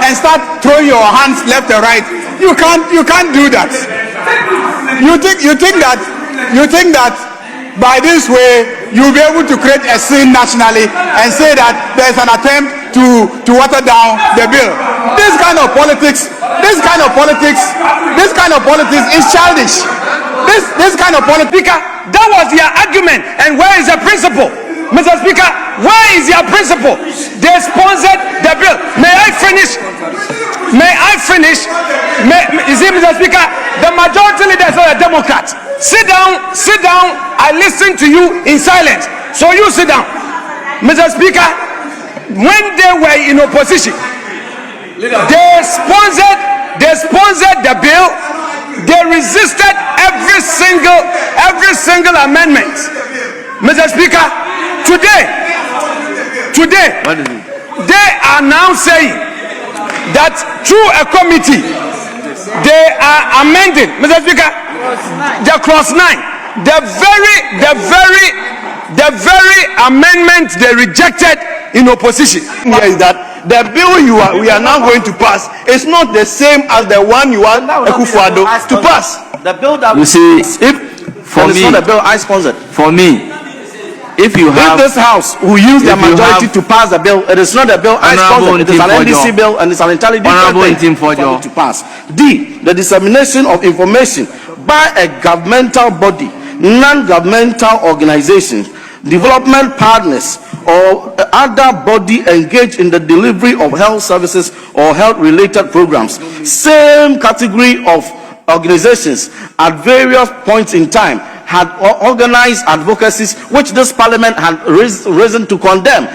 and start throwing your hands left and right. You can't do that. You think that by this way you'll be able to create a scene nationally and say that there's an attempt to water down the bill. This kind of politics is childish. This kind of politics. That was their argument. And where is the principle? Mr. Speaker, where is your principle? They sponsored the bill. May I finish? You see, Mr. Speaker, the majority leaders are Democrats. Sit down. I listen to you in silence. So you sit down. Mr. Speaker, when they were in opposition, they sponsored the bill. They resisted every single amendment. Mr. Speaker, today, they are now saying that through a committee, they are amending, Mr. Speaker, the clause 9, the very amendment they rejected in opposition. Here is that the bill we are now going to pass is not the same as the one you want Akufo-Addo to pass. The bill that you see, if for me, it's not a bill I sponsored. For me, if this house will use the majority to pass the bill, it is not a bill I sponsored. It is an NDC bill and it's an entirely different thing for you to pass. The dissemination of information by a governmental body, non-governmental organizations, development partners, or other body engaged in the delivery of health services or health-related programs. Same category of organizations at various points in time had organized advocacies which this parliament had risen to condemn.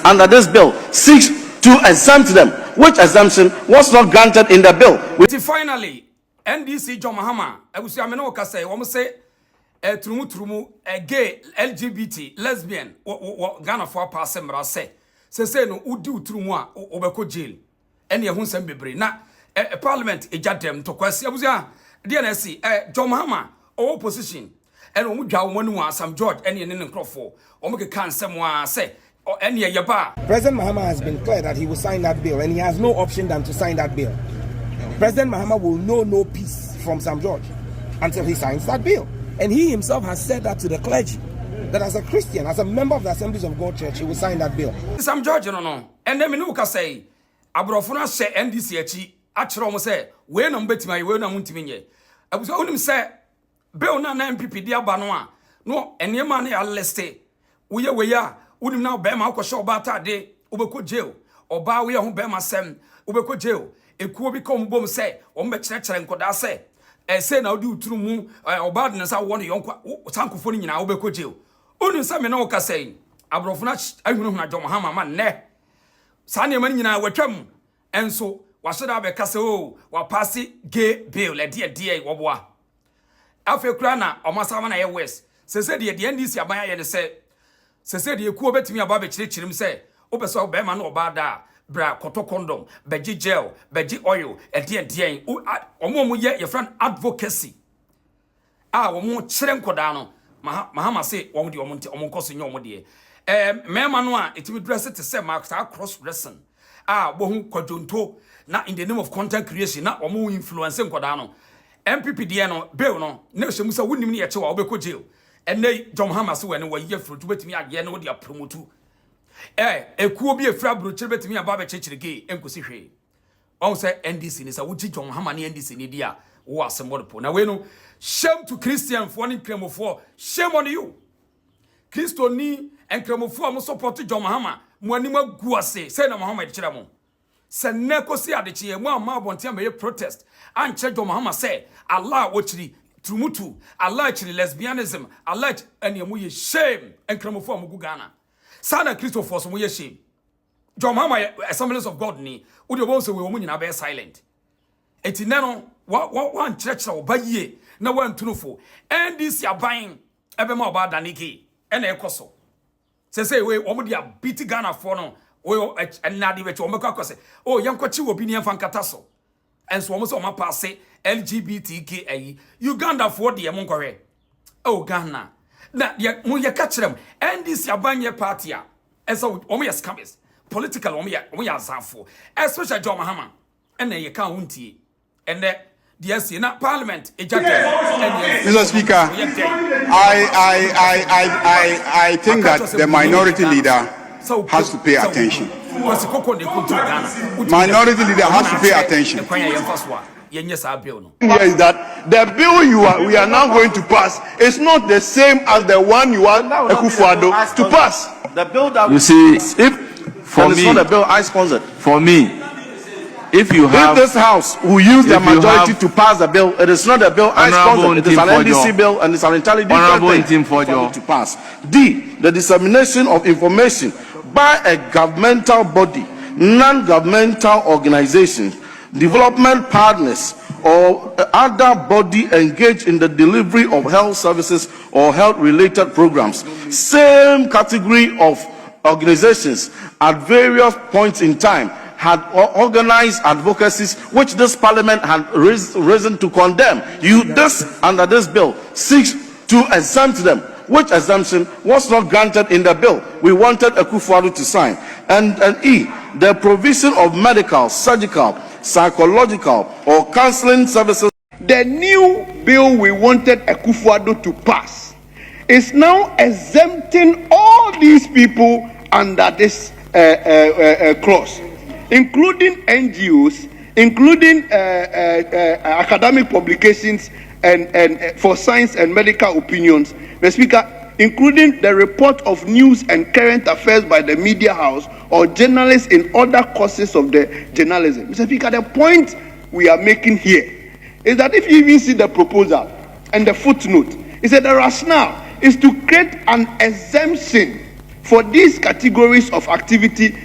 Under this bill seeks to exempt them, which exemption was not granted in the bill. Finally, NDC John Mahama, I will say, I mean, say, trumu gay LGBT lesbian Ghana for pass say no udi trumu a obeko jail ene ehun sem bebre na parliament ejadem to kwasi abuzia DNC John Mahama opposition ene omu dwa wonu Sam George ene ne nkrofo omu ke kan sem wa say ene yeba. President Mahama has been clear that he will sign that bill and he has no option than to sign that bill. President Mahama will know no peace from Sam George until he signs that bill. And he himself has said that to the clergy, that as a Christian, as a member of the Assemblies of God Church, he will sign that bill. Sam George, no. And then we say, Abrofuna say NDC, actually, say, we no betima, we no muntiminye. I was only say, bill na MPP dia banoa. No, and your money are leste. We are, unim now bema ko show bata de, ubeko jail, or ba we are bema sem, ubeko jail. A kuo become bom say, or me church and koda say. Say now do through mu or badness I want yonko sankofoni nyina obeko jail. Onu say me na oka say abrofuna ahunu na John Mahama man ne. Sa ne man nyina watwam enso waheda be ka say o wa pass gay bill e de wo boa. Afa kura na omasama na ye west. Se de NDC aban aye de say se de ekuo betimi aba be kirekirim say obeso be ma na obada bra koto condom beji gel beji oil edien omo ye your friend advocacy omo kire nkoda no Mahama say omo de omo nkoso nye omo de mema no a etimi dress te say mark cross dressing bohu kwadonto na in the name of content creation na omo influence nkoda no MPP de no bill no na hwemu say wonim ne ye che wa obeko jail ene John Mahama say we ne wa ye fruit betimi age no de promote ekuo bi efra brochire betimi aba be chechirege enkosi hwe on say NDC ni say wuji John Mahama ne NDC ni dia wo asembodo na we no shame to Christian for ni kremofo shame on you Christo ni enkremofo am support John Mahama mo anim agu ase say na Mahama de kire mo se ne kosi adeche mo ama abonte am ye protest an che John Mahama say Allah wo chiri trumutu Allah chiri lesbianism Allah ene mo ye shame enkremofo am gu Ghana Sana Christopher so moye shame. John Mahama Assemblies of God ni wo de won so we wo nyina be silent. Eti neno wan church oba yie na wan tunufo NDC aban ebe ma oba daniki ena ekoso. Se we wo de beat Ghana for no we enade we che wo mekọ akose oh yankochi obi ni emfa nkata so. Enso wo so ma pass LGBTQ ayi Uganda for de mo nkọhwe. Oh Ghana na mo ye ka kirem NDC abanye party a eso omo ye scammers political we are Zafo, especially John Mahama, and then you can't unti. And that the na Parliament, Mr. Speaker, I think that the minority leader has to pay attention. Minority leader has to pay attention. Here is that the bill we are now going to pass is not the same as the one you want Akufo-Addo to pass. The bill that you see, if for me, it's not a bill I sponsored. For me, if this house will use the majority to pass the bill, it is not a bill I sponsored. It is an NDC bill and it's an entirely different thing for to pass. D, the dissemination of information by a governmental body, non-governmental organization, development partners, or other body engaged in the delivery of health services or health-related programs. Same category of organizations at various points in time had organized advocacies which this parliament had risen to condemn. Under this bill seeks to exempt them, which exemption was not granted in the bill we wanted Akufo-Addo to sign. And E, the provision of medical, surgical, psychological, or counseling services. The new bill we wanted Akufo-Addo to pass is now exempting all these people under this clause, including NGOs, including academic publications and for science and medical opinions, Mr. Speaker, including the report of news and current affairs by the media house or journalists in other courses of the journalism. Mr. Speaker, the point we are making here is that if you even see the proposal and the footnote, it said the rationale is to create an exemption for these categories of activity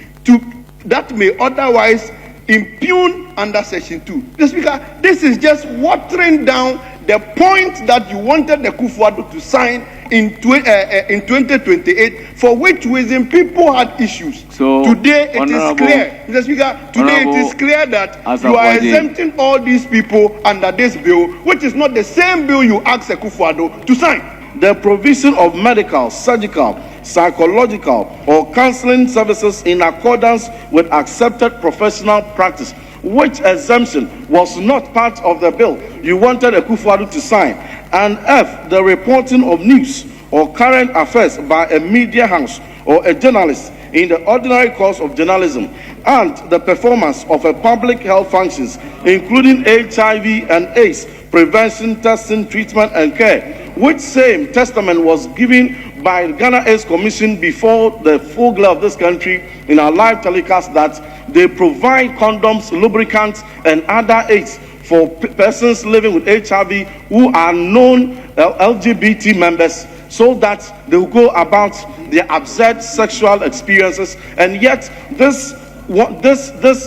that may otherwise impugn under Section 2. Mr. Speaker, this is just watering down the point that you wanted the Akufo-Addo to sign in 2028, for which reason people had issues. So today it is clear, Mr. Speaker, today it is clear that you are exempting all these people under this bill, which is not the same bill you asked the Akufo-Addo to sign. The provision of medical, surgical, psychological, or counseling services in accordance with accepted professional practice, which exemption was not part of the bill you wanted Akufo-Addo to sign. And F, the reporting of news or current affairs by a media house or a journalist in the ordinary course of journalism, and the performance of a public health functions, including HIV and AIDS prevention, testing, treatment, and care, which same testament was given by the Ghana AIDS Commission before the full glare of this country in our live telecast that they provide condoms, lubricants, and other aids for persons living with HIV who are known LGBT members, so that they will go about their absurd sexual experiences. And yet this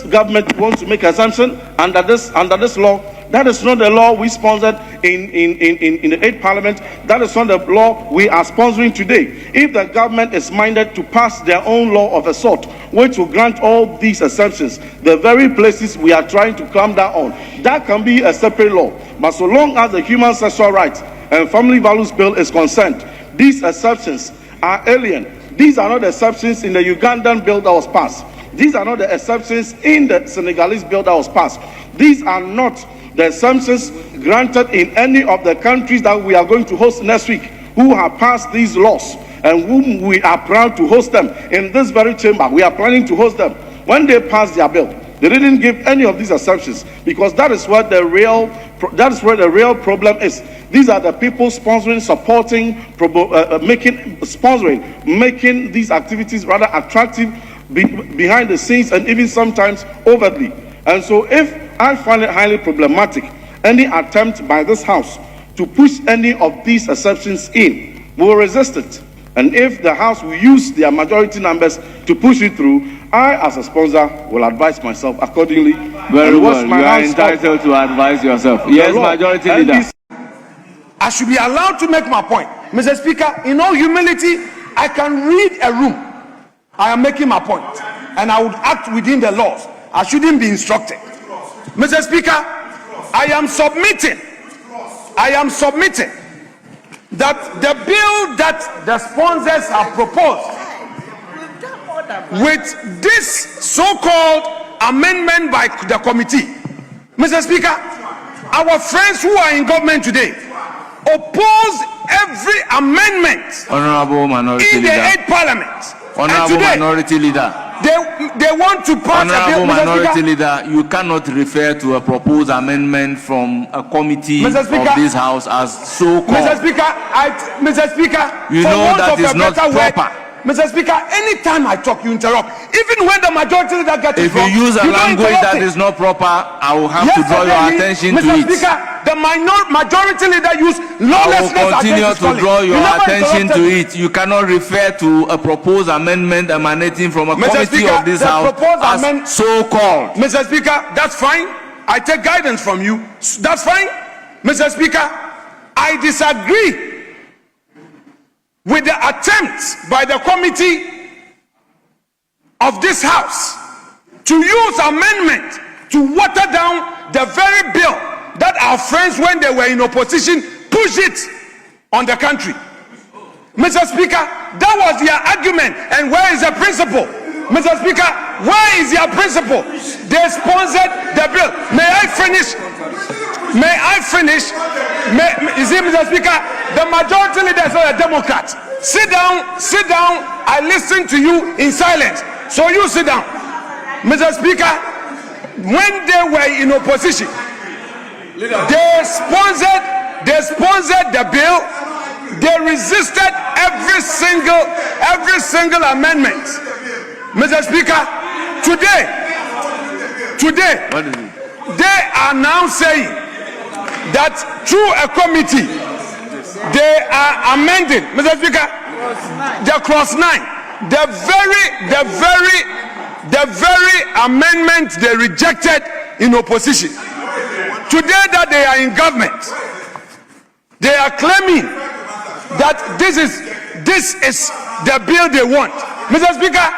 government wants to make assumption under this law. That is not the law we sponsored in the 8th Parliament. That is not the law we are sponsoring today. If the government is minded to pass their own law of a sort, which will grant all these exemptions, the very places we are trying to clamp down on, that can be a separate law. But so long as the Human Sexual Rights and Family Values Bill is concerned, these exceptions are alien. These are not the exceptions in the Ugandan bill that was passed. These are not the exceptions in the Senegalese bill that was passed. These are not the exemptions granted in any of the countries that we are going to host next week, who have passed these laws and whom we are proud to host them in this very chamber. We are planning to host them. When they passed their bill, they didn't give any of these exceptions, because that is where the real problem is. These are the people sponsoring, supporting, making these activities rather attractive behind the scenes and even sometimes overtly. And so if I find it highly problematic, any attempt by this House to push any of these exceptions in, we will resist it. And if the House will use their majority numbers to push it through, I, as a sponsor, will advise myself accordingly. Very well. You are entitled to advise yourself. Yes, majority leader. I should be allowed to make my point. Mr. Speaker, in all humility, I can read a room. I am making my point, and I would act within the laws. I shouldn't be instructed. Mr. Speaker, I am submitting that the bill that the sponsors have proposed with this so-called amendment by the committee, Mr. Speaker, our friends who are in government today oppose every amendment in the 8th Parliament. Honorable Minority Leader. They want to pass Honorable Minority Leader, you cannot refer to a proposed amendment from a committee of this House as so-called. Mr. Speaker, you know that is not proper. Mr. Speaker, anytime I talk, you interrupt. Even when the majority leader gets it wrong, if you use a language that is not proper, I will have to draw your attention to it. Mr. Speaker, the majority leader use lawlessness. I will continue to draw your attention to it. You cannot refer to a proposed amendment emanating from a committee of this House as so-called. Mr. Speaker, that's fine. I take guidance from you. That's fine. Mr. Speaker, I disagree with the attempt by the committee of this House to use amendment to water down the very bill that our friends, when they were in opposition, pushed it on the country. Mr. Speaker, that was their argument. And where is the principle? Mr. Speaker, where is their principle? They sponsored the bill. May I finish? You see, Mr. Speaker, the majority leader is not a Democrat. Sit down. I listen to you in silence. So you sit down. Mr. Speaker, when they were in opposition, they sponsored the bill. They resisted every single amendment. Mr. Speaker, today, they are now saying that through a committee, they are amending, Mr. Speaker, the clause 9, the very amendment they rejected in opposition. Today that they are in government, they are claiming that this is the bill they want. Mr. Speaker,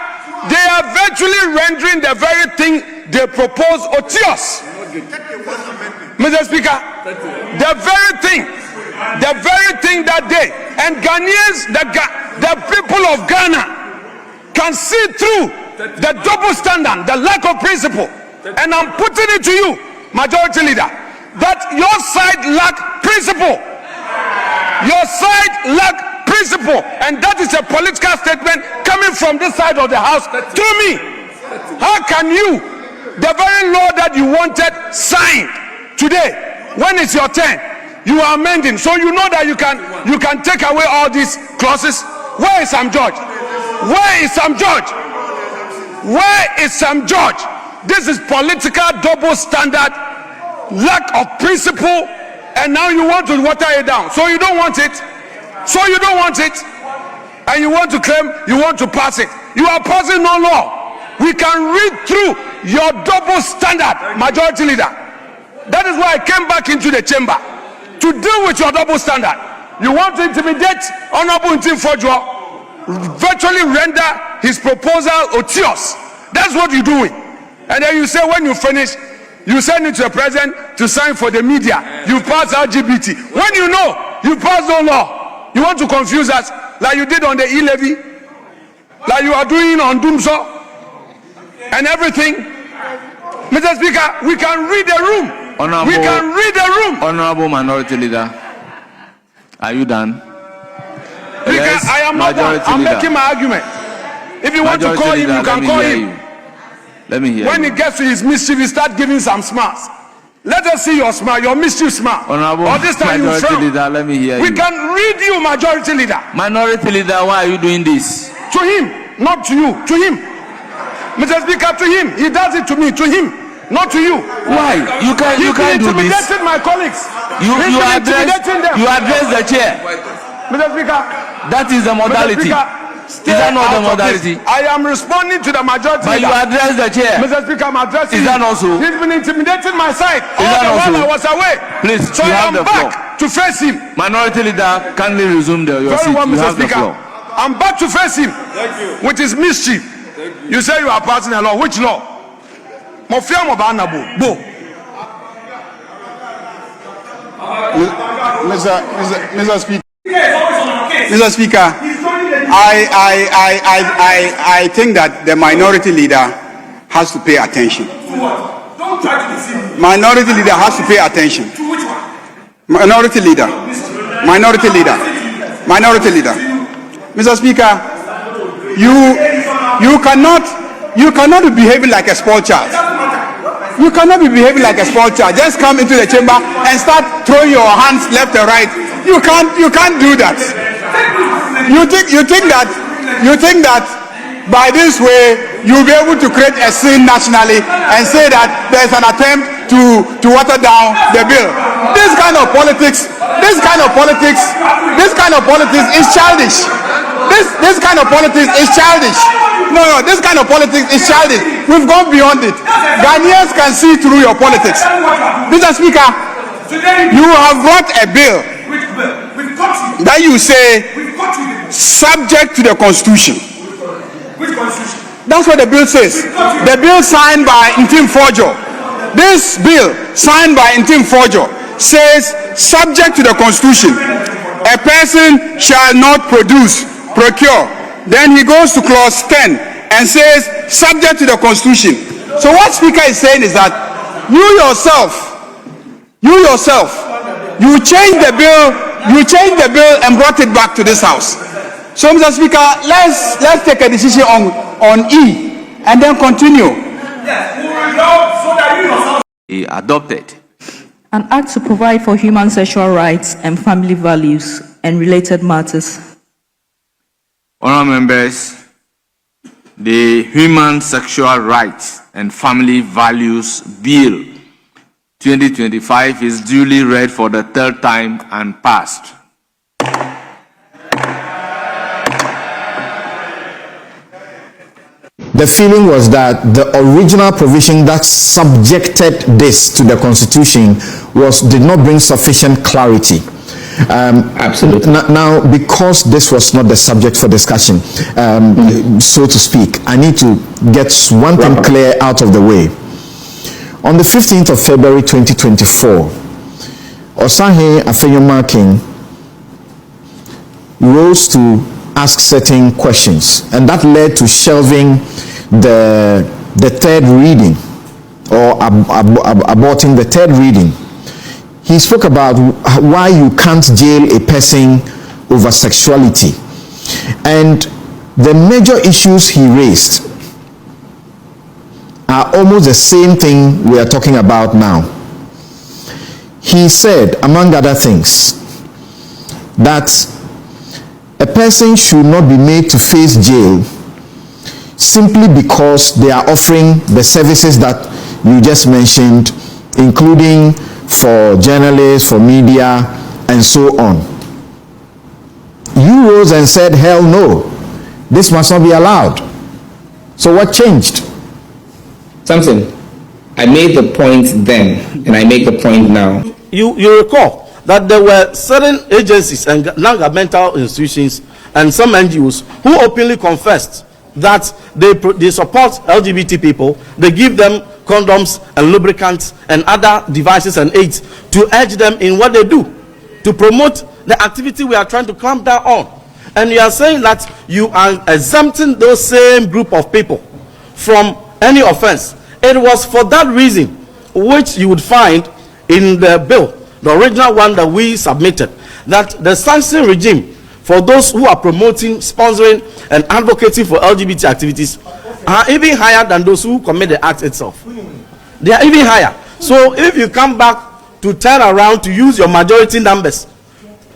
they are virtually rendering the very thing they propose odious. Mr. Speaker, the very thing that day, and Ghanaians, the people of Ghana can see through the double standard, the lack of principle. And I'm putting it to you, Majority Leader, that your side lack principle. Your side lack principle, and that is a political statement coming from this side of the House to me. How can you, the very law that you wanted signed today, when it's your turn, you are amending, so you know that you can take away all these clauses? Where is Sam George? Where is Sam George? Where is Sam George? This is political double standard, lack of principle, and now you want to water it down. So you don't want it. And you want to claim you want to pass it. You are passing no law. We can read through your double standard, Majority Leader. That is why I came back into the chamber to deal with your double standard. You want to intimidate Honorable Ntim Fojo, virtually render his proposal odious. That's what you're doing. And then you say when you finish, you send it to the president to sign for the media. You pass LGBT. When you know you pass no law, you want to confuse us like you did on the e-levy, like you are doing on Dumso and everything. Mr. Speaker, we can read the room. We can read the room. Honorable Minority Leader, are you done? Yes, I am not done. I'm making my argument. If you want to call him, you can call him. Let me hear. When he gets to his mischief, he start giving some smiles. Let us see your smile, your mischief smile. Honorable or this time Majority you Leader, let me hear we you. can read you, Majority Leader. Minority Leader, why are you doing this? To him, not to you. To him. Mr. Speaker, to him. He does it to me. To him, not to you. Why? You can't do this. He intimidated my colleagues. You address the chair. Mr. Speaker, that is the modality. Is that not the modality? I am responding to the majority. But you address the chair. Mr. Speaker, I'm addressing. Is that also? He's been intimidating my side Is that all the also? while I was away. Please, so you I have am the floor. back to face him. Minority Leader, kindly resume your Very seat. well, You Mr. have the Speaker. floor. I'm back to face him. Thank you. With his mischief. You say you are passing a law. Which law? Mofia Mobanabo. Bo. Mr. Speaker. Mr. Speaker. I think that the minority leader has to pay attention. Don't try to deceive me. Minority leader has to pay attention. To which one? Minority leader. Minority leader. Minority leader. Mr. Speaker, you cannot be behaving like a small child. You cannot be behaving like a small child. Just come into the chamber and start throwing your hands left and right. You can't do that. You think that by this way you'll be able to create a scene nationally and say that there's an attempt to water down the bill. This kind of politics is childish. This kind of politics is childish. No, this kind of politics is childish. We've gone beyond it. Ghanaians can see through your politics. Mr. Speaker, you have brought a bill that you say subject to the Constitution. Which constitution? That's what the bill says. The bill signed by Ntim Forjo. This bill signed by Ntim Forjo says subject to the Constitution. A person shall not produce, procure. Then he goes to clause 10 and says subject to the Constitution. So what Speaker is saying is that you changed the bill and brought it back to this house. So Mr. Speaker, let's take a decision on E and then continue. He adopted an act to provide for human sexual rights and family values and related matters. Honourable members, the Human Sexual Rights and Family Values Bill 2025 is duly read for the third time and passed. The feeling was that the original provision that subjected this to the Constitution did not bring sufficient clarity. Absolutely. Now, because this was not the subject for discussion, so to speak, I need to get one thing clear out of the way. On the 15th of February 2024, Osahe Afenyomarkin rose to ask certain questions, and that led to shelving the third reading, or aborting the third reading. He spoke about why you can't jail a person over sexuality, and the major issues he raised are almost the same thing we are talking about now. He said, among other things, that a person should not be made to face jail simply because they are offering the services that you just mentioned, including for journalists, for media, and so on. You rose and said, hell no, this must not be allowed. So what changed? Samson, I made the point then, and I make the point now. You recall that there were certain agencies and non-governmental institutions and some NGOs who openly confessed that they support LGBT people. They give them condoms and lubricants and other devices and aids to urge them in what they do, to promote the activity we are trying to clamp down on. And you are saying that you are exempting those same group of people from any offense. It was for that reason which you would find in the bill, the original one that we submitted, that the sanction regime for those who are promoting, sponsoring, and advocating for LGBT activities are even higher than those who commit the act itself. They are even higher. So if you come back to turn around to use your majority numbers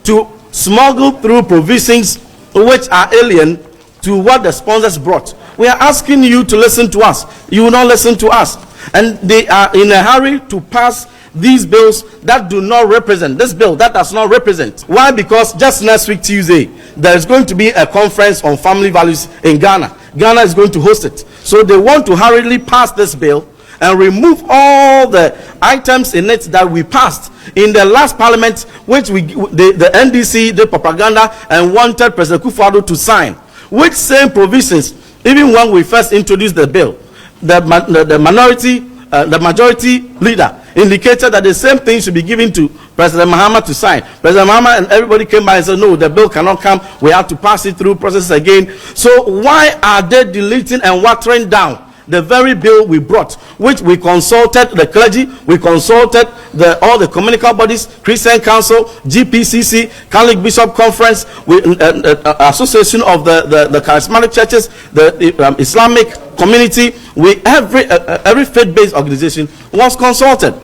to smuggle through provisions which are alien to what the sponsors brought, we are asking you to listen to us. You will not listen to us. And they are in a hurry to pass these bills that do not represent, this bill that does not represent. Why? Because just next week Tuesday there is going to be a conference on family values in Ghana. Ghana is going to host it. So they want to hurriedly pass this bill and remove all the items in it that we passed in the last parliament, which the NDC did propaganda and wanted President Akufo-Addo to sign, which same provisions, even when we first introduced the bill, the majority leader indicated that the same thing should be given to President Mahama to sign. President Mahama and everybody came by and said, no, the bill cannot come. We have to pass it through process again. So why are they deleting and watering down the very bill we brought, which we consulted the clergy, we consulted all the communicable bodies, Christian Council, GPCC, Catholic Bishop Conference, Association of the Charismatic Churches, the Islamic community, every faith-based organization was consulted.